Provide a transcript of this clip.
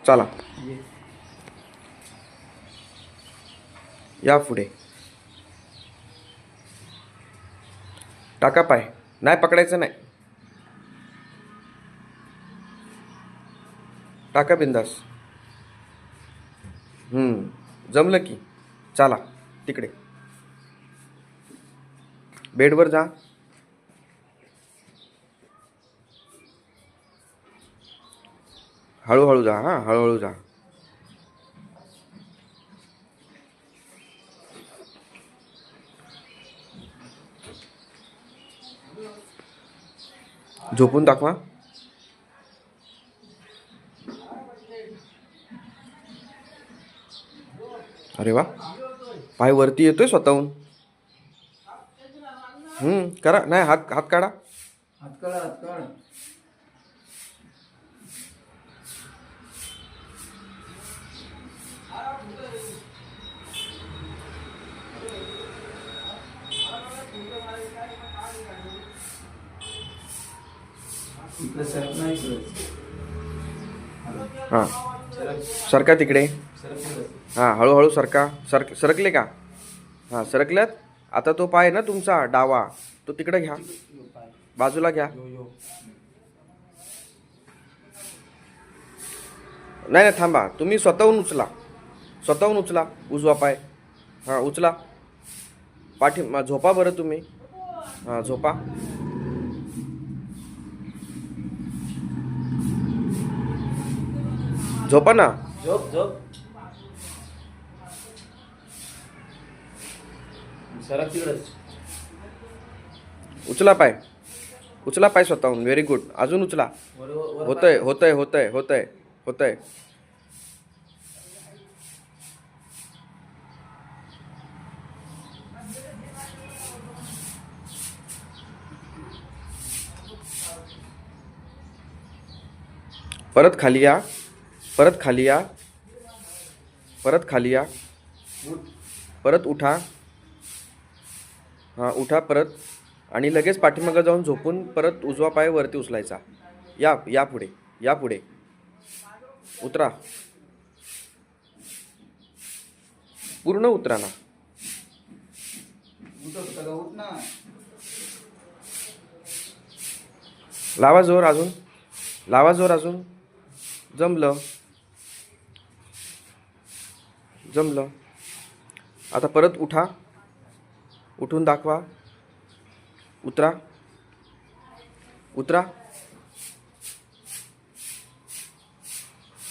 चला या पुढे. टाका पाय. नाही पकडायचं नाही. टाका बिंदास. जमलं की. चला तिकडे बेडवर जा. हळूहळू जा. हां हळूहळू जा. झोपून दाखवा. अरे वा, पाय वरती येतोय स्वतःहून. करा. नाही हात हात काढा. हात काढा, हात काढ. इकडे सरक नाही सरक. हां सरका तिकडे. हां हळूहळू सरका. सरकले का? हां सरकल्यात. आता तो पाय ना तुमचा डावा, तो तिकडे घ्या, बाजूला घ्या. नाही नाही थांबा. तुम्ही स्वतःहून उचला. स्वतःहून उचला उजवा पाय. हां उचला. झोपा बरं तुम्ही. हां झोपा. झोपा ना. झोप झोप. सरक तिकडच. उचला पाय. उचला पाय स्वतःहून. Very good. अजून उचला. होतंय होतंय होतंय होतंय होतंय. परत खाली या. परत खाली या. परत खाली या. परत उठा. हां उठा परत. आणि लगेच पाठीमागं जाऊन झोपून परत उजवा पाय वरती उचलायचा. या पुढे. या पुढे. उतरा. पूर्ण उतरा ना. उठ ना. लावा जोर अजून. लावा जोर अजून. जमलं. जमलं. आता परत उठा. उठून दाखवा. उतरा. उतरा.